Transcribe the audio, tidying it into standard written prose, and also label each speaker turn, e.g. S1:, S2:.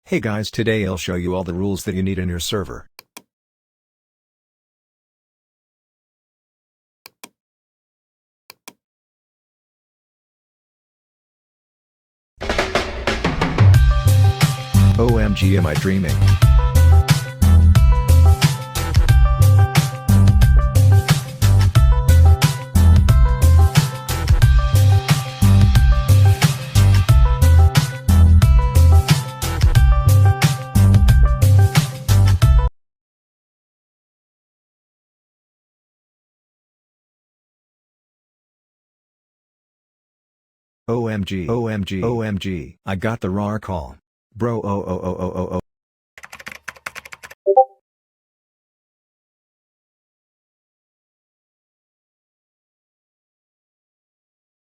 S1: Hey guys, today I'll show you all the rules that you need in your server. OMG, am I dreaming? OMG, OMG, OMG, I got the raw call. Bro, oh, oh, oh, oh, oh, oh.